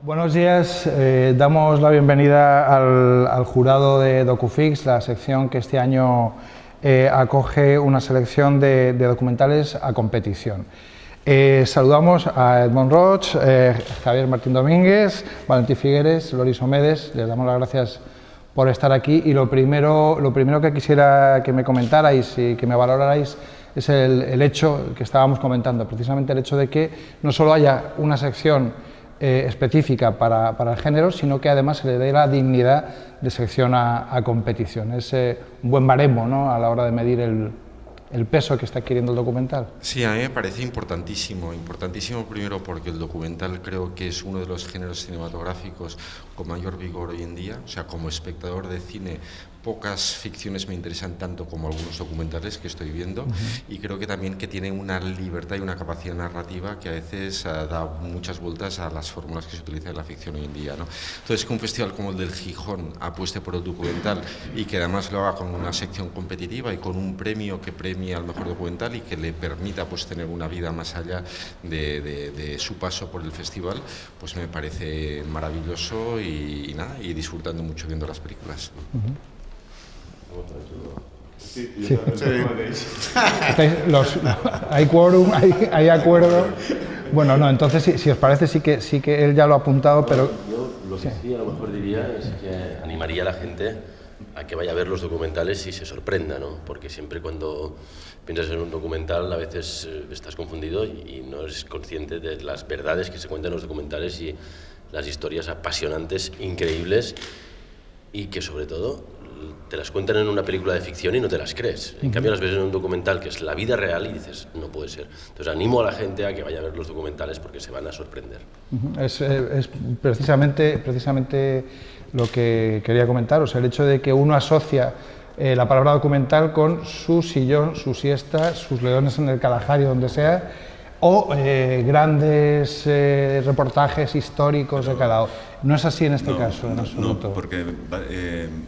Buenos días, damos la bienvenida al jurado de DocuFix, la sección que este año acoge una selección de documentales a competición. Saludamos a Edmond Roig, Javier Martín Domínguez, Valentín Figueres, Loris Omedes, les damos las gracias por estar aquí y lo primero que quisiera que me comentarais y que me valorarais es el hecho que estábamos comentando, precisamente el hecho de que no solo haya una sección específica para el género, sino que además se le dé la dignidad de sección a competición. Es un buen baremo, ¿no?, a la hora de medir el peso que está adquiriendo el documental. Sí, a mí me parece importantísimo primero porque el documental creo que es uno de los géneros cinematográficos con mayor vigor hoy en día, o sea, como espectador de cine, pocas ficciones me interesan tanto como algunos documentales que estoy viendo, y creo que también que tiene una libertad y una capacidad narrativa que a veces da muchas vueltas a las fórmulas que se utilizan en la ficción hoy en día, ¿no? Entonces, que un festival como el del Gijón apueste por el documental y que además lo haga con una sección competitiva y con un premio que premie al mejor documental y que le permita pues tener una vida más allá de su paso por el festival, pues me parece maravilloso y nada, y disfrutando mucho viendo las películas. Sí. Hay quórum, hay acuerdo. Bueno, no, entonces si os parece sí que él ya lo ha apuntado, pero yo lo que sí a lo mejor diría es que animaría a la gente a que vaya a ver los documentales y se sorprenda, ¿no? Porque siempre cuando piensas en un documental a veces estás confundido y no eres consciente de las verdades que se cuentan en los documentales y las historias apasionantes, increíbles, y que sobre todo te las cuentan en una película de ficción y no te las crees. En cambio las ves en un documental que es la vida real y dices, no puede ser. Entonces animo a la gente a que vaya a ver los documentales porque se van a sorprender. Es precisamente lo que quería comentaros, el hecho de que uno asocia la palabra documental con su sillón, su siesta, sus leones en el Kalahari, donde sea, o grandes reportajes históricos de cada... No es así en este caso, en absoluto. No, porque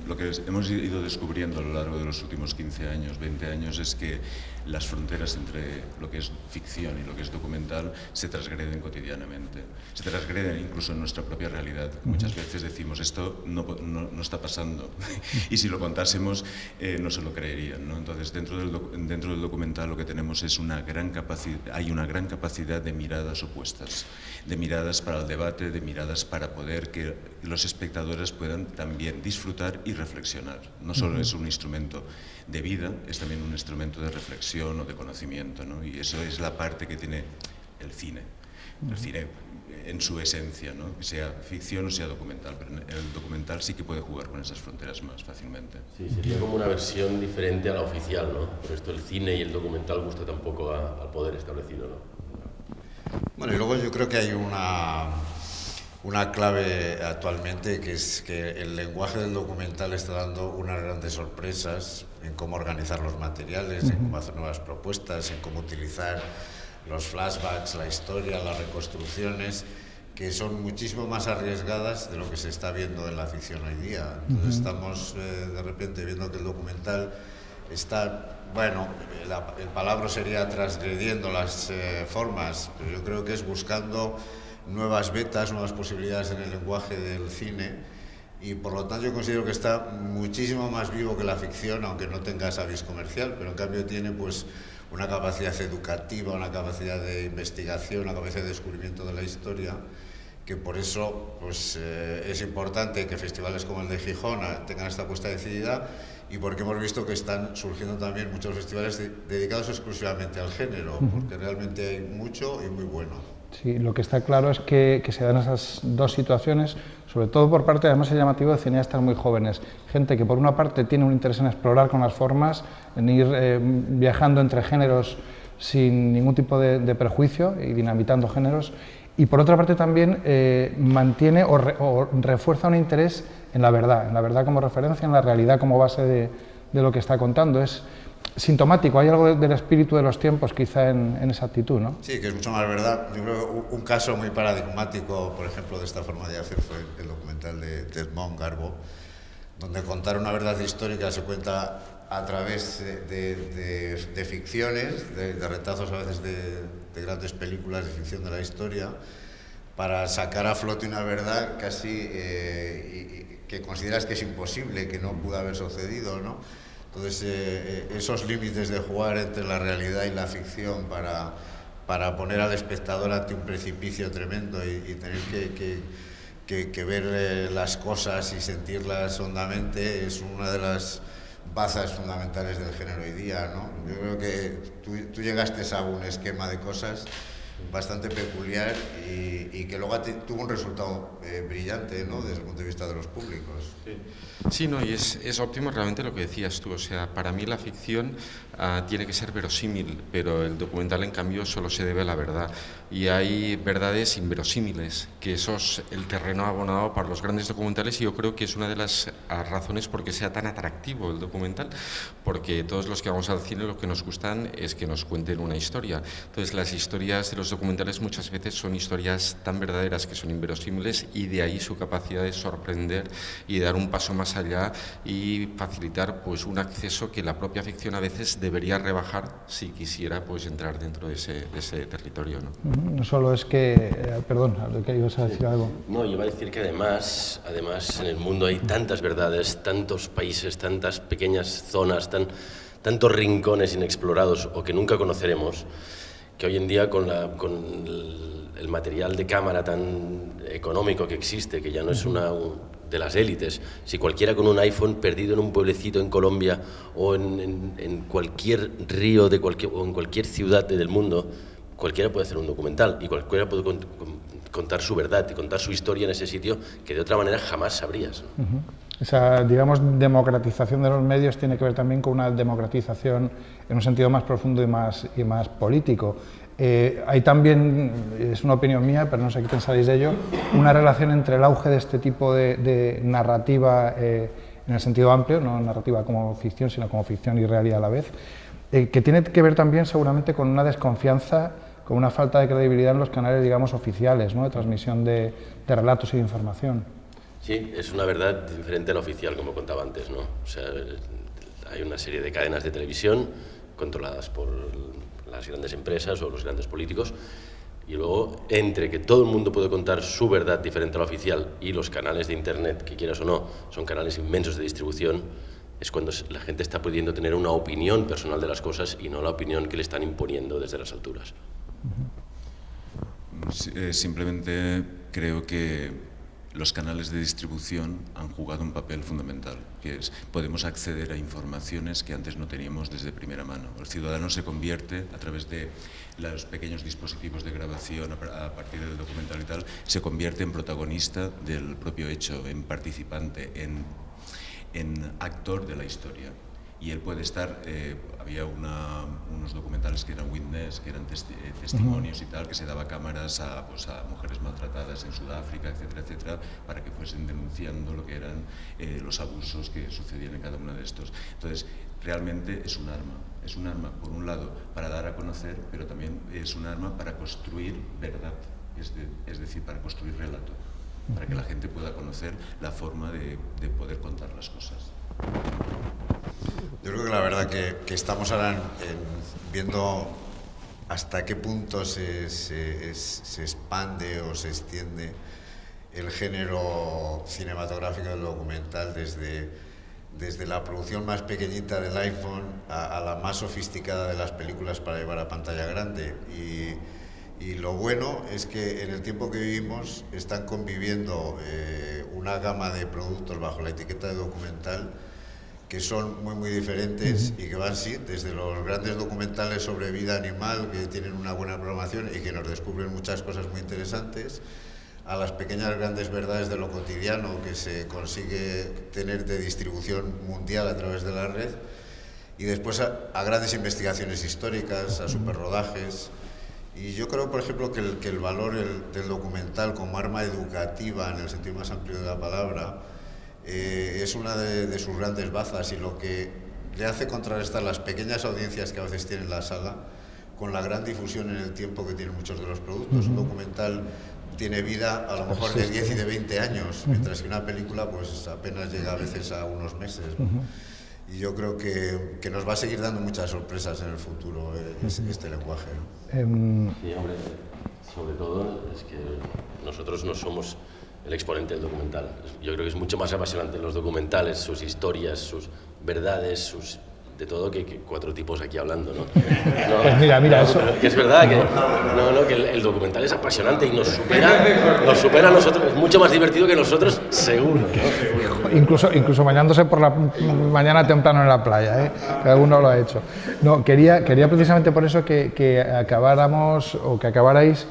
lo que hemos ido descubriendo a lo largo de los últimos 15 años, 20 años, es que las fronteras entre lo que es ficción y lo que es documental se transgreden cotidianamente. Se transgreden incluso en nuestra propia realidad. Muchas veces decimos, esto no está pasando, y si lo contásemos no se lo creerían, ¿no? Entonces, dentro del documental lo que tenemos es hay una gran capacidad de miradas opuestas, de miradas para el debate, de miradas para poder que los espectadores puedan también disfrutar y reflexionar. No solo es un instrumento de vida, es también un instrumento de reflexión o de conocimiento, ¿no? Y eso es la parte que tiene el cine. El cine en su esencia, ¿no? Sea ficción o sea documental, pero el documental sí que puede jugar con esas fronteras más fácilmente. Sí, sería como una versión diferente a la oficial, ¿no? Por esto el cine y el documental gusta tampoco al poder establecido, ¿no? Bueno, y luego yo creo que hay una clave actualmente, que es que el lenguaje del documental está dando unas grandes sorpresas en cómo organizar los materiales, en cómo hacer nuevas propuestas, en cómo utilizar los flashbacks, la historia, las reconstrucciones, que son muchísimo más arriesgadas de lo que se está viendo en la ficción hoy día. Entonces estamos de repente viendo que el documental está... Bueno, el palabra sería transgrediendo las formas, pero yo creo que es buscando nuevas vetas, nuevas posibilidades en el lenguaje del cine, y por lo tanto yo considero que está muchísimo más vivo que la ficción, aunque no tenga esa vis comercial, pero en cambio tiene pues una capacidad educativa, una capacidad de investigación, una capacidad de descubrimiento de la historia, que por eso pues, es importante que festivales como el de Gijón tengan esta apuesta decidida, y porque hemos visto que están surgiendo también muchos festivales dedicados exclusivamente al género, porque realmente hay mucho y muy bueno. Sí, lo que está claro es que se dan esas dos situaciones, sobre todo por parte, además es llamativo, de cineastas muy jóvenes. Gente que por una parte tiene un interés en explorar con las formas, en ir viajando entre géneros sin ningún tipo de prejuicio y dinamitando géneros, y por otra parte también mantiene o refuerza un interés en la verdad como referencia, en la realidad como base de lo que está contando. Es sintomático, hay algo del espíritu de los tiempos quizá en esa actitud, ¿no? Sí, que es mucho más verdad. Yo creo que un caso muy paradigmático, por ejemplo, de esta forma de hacer fue el documental de Edmond Garbo, donde contar una verdad histórica se cuenta a través de ficciones, de retazos a veces de grandes películas de ficción de la historia, para sacar a flote una verdad casi que consideras que es imposible, que no pudo haber sucedido, ¿no? Entonces, esos límites de jugar entre la realidad y la ficción para poner al espectador ante un precipicio tremendo y tener que ver las cosas y sentirlas hondamente es una de las bazas fundamentales del género hoy día, ¿no? Yo creo que tú llegaste a un esquema de cosas bastante peculiar y que luego tuvo un resultado brillante, ¿no? Desde el punto de vista de los públicos. Sí, no, y es óptimo realmente lo que decías tú. O sea, para mí la ficción tiene que ser verosímil, pero el documental, en cambio, solo se debe a la verdad. Y hay verdades inverosímiles, que eso es el terreno abonado para los grandes documentales, y yo creo que es una de las razones por qué sea tan atractivo el documental, porque todos los que vamos al cine lo que nos gustan es que nos cuenten una historia. Entonces, las historias de los documentales muchas veces son historias tan verdaderas que son inverosímiles, y de ahí su capacidad de sorprender y dar un paso más allá y facilitar pues un acceso que la propia ficción a veces debería rebajar si quisiera pues entrar dentro de ese territorio, ¿no? No solo es que, perdón, que ibas a decir algo. No, yo iba a decir que además en el mundo hay tantas verdades, tantos países, tantas pequeñas zonas, tantos rincones inexplorados o que nunca conoceremos, que hoy en día con el material de cámara tan económico que existe, que ya no es de las élites, si cualquiera con un iPhone perdido en un pueblecito en Colombia o en cualquier río o en cualquier ciudad del mundo, cualquiera puede hacer un documental y cualquiera puede contar su verdad y contar su historia en ese sitio que de otra manera jamás sabrías, ¿no? Esa, digamos, democratización de los medios tiene que ver también con una democratización en un sentido más profundo y más político. Hay también, es una opinión mía, pero no sé qué pensáis de ello, una relación entre el auge de este tipo de narrativa en el sentido amplio, no narrativa como ficción, sino como ficción y realidad a la vez, que tiene que ver también seguramente con una desconfianza, con una falta de credibilidad en los canales, digamos, oficiales, ¿no?, de transmisión de relatos y de información. Sí, es una verdad diferente a la oficial, como contaba antes, ¿no? O sea, hay una serie de cadenas de televisión controladas por las grandes empresas o los grandes políticos, y luego entre que todo el mundo puede contar su verdad diferente a la oficial y los canales de internet, que quieras o no, son canales inmensos de distribución, es cuando la gente está pudiendo tener una opinión personal de las cosas y no la opinión que le están imponiendo desde las alturas. Simplemente creo que los canales de distribución han jugado un papel fundamental, que es podemos acceder a informaciones que antes no teníamos desde primera mano. El ciudadano se convierte, a través de los pequeños dispositivos de grabación a partir del documental y tal, se convierte en protagonista del propio hecho, en participante, en actor de la historia. Y él puede estar, había unos documentales que eran witness, que eran testimonios y tal, que se daba cámaras a mujeres maltratadas en Sudáfrica, etcétera, etcétera, para que fuesen denunciando lo que eran los abusos que sucedían en cada uno de estos. Entonces, realmente es un arma, por un lado, para dar a conocer, pero también es un arma para construir verdad, es decir, para construir relato, para que la gente pueda conocer la forma de poder contar las cosas. Yo creo que la verdad que estamos ahora viendo hasta qué punto se expande o se extiende el género cinematográfico del documental desde la producción más pequeñita del iPhone a la más sofisticada de las películas para llevar a pantalla grande. Y lo bueno es que en el tiempo que vivimos están conviviendo una gama de productos bajo la etiqueta de documental que son muy diferentes y que van, sí, desde los grandes documentales sobre vida animal, que tienen una buena programación y que nos descubren muchas cosas muy interesantes, a las pequeñas grandes verdades de lo cotidiano que se consigue tener de distribución mundial a través de la red, y después a grandes investigaciones históricas, a superrodajes. Y yo creo, por ejemplo, que el valor del documental como arma educativa, en el sentido más amplio de la palabra, es una de sus grandes bazas, y lo que le hace contrarrestar las pequeñas audiencias que a veces tiene la sala con la gran difusión en el tiempo que tienen muchos de los productos. Un documental tiene vida a lo mejor de 10 y de 20 años, mientras que una película pues apenas llega a veces a unos meses, ¿no? Y yo creo que nos va a seguir dando muchas sorpresas en el futuro este lenguaje, ¿no? Sí, hombre. Sobre todo es que nosotros no somos el exponente del documental. Yo creo que es mucho más apasionante los documentales, sus historias, sus verdades, sus de todo que cuatro tipos aquí hablando, ¿no? Pues mira, eso... Que es verdad que el documental es apasionante y nos supera a nosotros, es mucho más divertido que nosotros, seguro, ¿no? Incluso bañándose por la mañana temprano en la playa, ¿eh? Que alguno lo ha hecho. No, quería precisamente por eso que acabáramos, o que acabarais,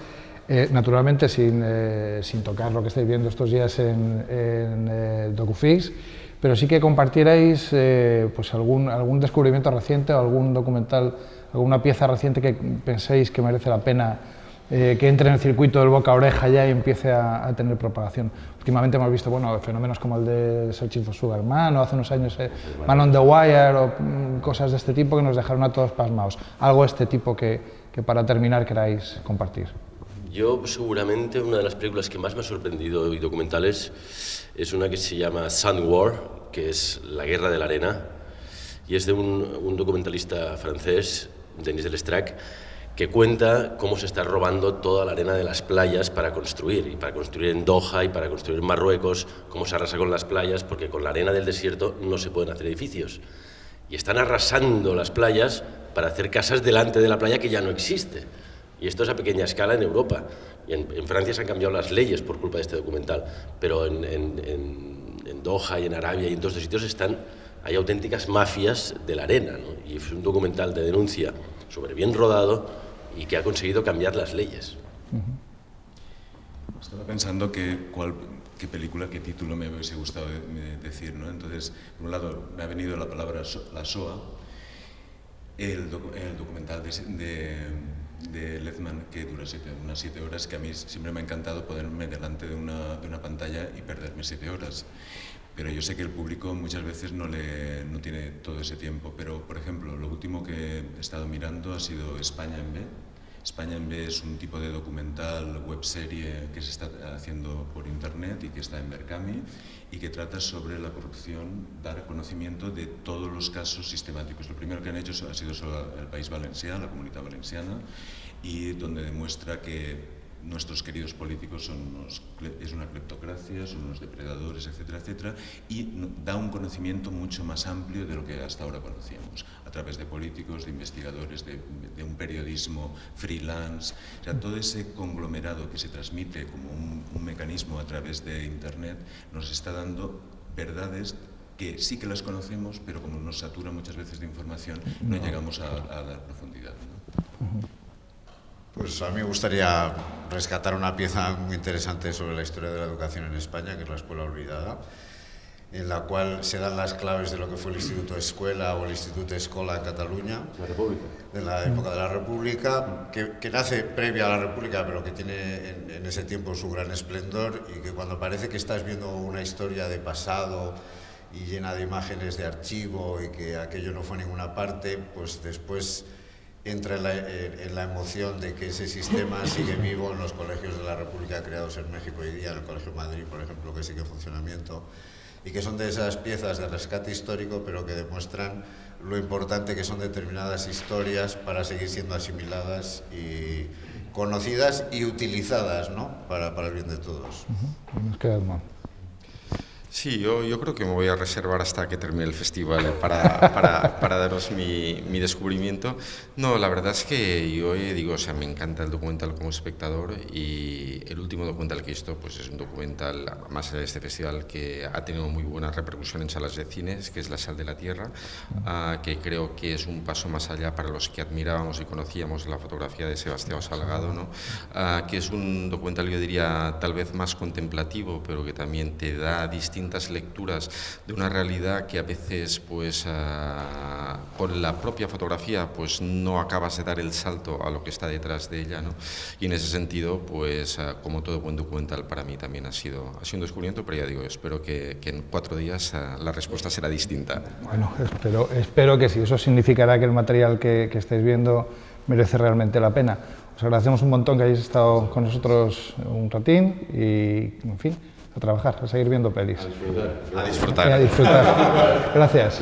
naturalmente sin tocar lo que estáis viendo estos días en DocuFix, pero sí que compartierais pues algún descubrimiento reciente o algún documental, alguna pieza reciente que penséis que merece la pena que entre en el circuito del boca a oreja ya y empiece a tener propagación. Últimamente hemos visto fenómenos como el de Searching for Sugar Man, o hace unos años Man on the Wire, o cosas de este tipo que nos dejaron a todos pasmados. Algo de este tipo que para terminar queráis compartir. Yo seguramente una de las películas que más me ha sorprendido y documentales es una que se llama Sand War, que es La guerra de la arena, y es de un documentalista francés, Denis Delestrac, que cuenta cómo se está robando toda la arena de las playas para construir, y para construir en Doha y para construir en Marruecos, cómo se arrasa con las playas, porque con la arena del desierto no se pueden hacer edificios. Y están arrasando las playas para hacer casas delante de la playa que ya no existe. Y esto es a pequeña escala en Europa. Y en Francia se han cambiado las leyes por culpa de este documental, pero en Doha y en Arabia y en todos estos sitios hay auténticas mafias de la arena, ¿no? Y es un documental de denuncia súper bien rodado y que ha conseguido cambiar las leyes. Estaba pensando qué película, qué título me hubiese gustado decir, ¿no? Entonces, por un lado, me ha venido la palabra la Shoah, el documental de Lethman, que dura unas 7 horas, que a mí siempre me ha encantado ponerme delante de una pantalla y perderme 7 horas. Pero yo sé que el público muchas veces no tiene todo ese tiempo. Pero, por ejemplo, lo último que he estado mirando ha sido España en B. España en B es un tipo de documental, webserie que se está haciendo por internet y que está en Berkami y que trata sobre la corrupción, dar conocimiento de todos los casos sistemáticos. Lo primero que han hecho ha sido sobre el País Valencià, la Comunitat Valenciana, y donde demuestra que nuestros queridos políticos es una cleptocracia, son unos depredadores, etcétera, etcétera, y da un conocimiento mucho más amplio de lo que hasta ahora conocíamos, a través de políticos, de investigadores, de un periodismo freelance. O sea, todo ese conglomerado que se transmite como un mecanismo a través de Internet nos está dando verdades que sí que las conocemos, pero como nos satura muchas veces de información, no llegamos a la profundidad, ¿no? Pues a mí me gustaría rescatar una pieza muy interesante sobre la historia de la educación en España, que es la Escuela Olvidada, en la cual se dan las claves de lo que fue el Instituto Escuela o el Instituto Escola en Cataluña, de la época de la República, que nace previa a la República, pero que tiene en ese tiempo su gran esplendor, y que cuando parece que estás viendo una historia de pasado y llena de imágenes de archivo y que aquello no fue a ninguna parte, pues después entra en la emoción de que ese sistema sigue vivo en los colegios de la República creados en México hoy día, en el Colegio Madrid, por ejemplo, que sigue en funcionamiento, y que son de esas piezas de rescate histórico, pero que demuestran lo importante que son determinadas historias para seguir siendo asimiladas y conocidas y utilizadas, ¿no? para el bien de todos. Nos queda mal. Sí, yo creo que me voy a reservar hasta que termine el festival para daros mi descubrimiento. No, la verdad es que yo digo, o sea, me encanta el documental como espectador, y el último documental que he visto pues es un documental, más allá de este festival, que ha tenido muy buena repercusión en salas de cines, que es La sal de la tierra, que creo que es un paso más allá para los que admirábamos y conocíamos la fotografía de Sebastián Salgado, ¿no? Que es un documental, yo diría, tal vez más contemplativo, pero que también te da distintas lecturas de una realidad que a veces pues por la propia fotografía pues no acabas de dar el salto a lo que está detrás de ella, ¿no? Y en ese sentido pues como todo buen documental para mí también ha sido un descubrimiento, pero ya digo, espero que en 4 días la respuesta será distinta. Bueno, espero que sí, eso significará que el material que estáis viendo merece realmente la pena. Os agradecemos un montón que hayáis estado con nosotros un ratín y, en fin, a trabajar, a seguir viendo pelis. A disfrutar. A disfrutar. Gracias.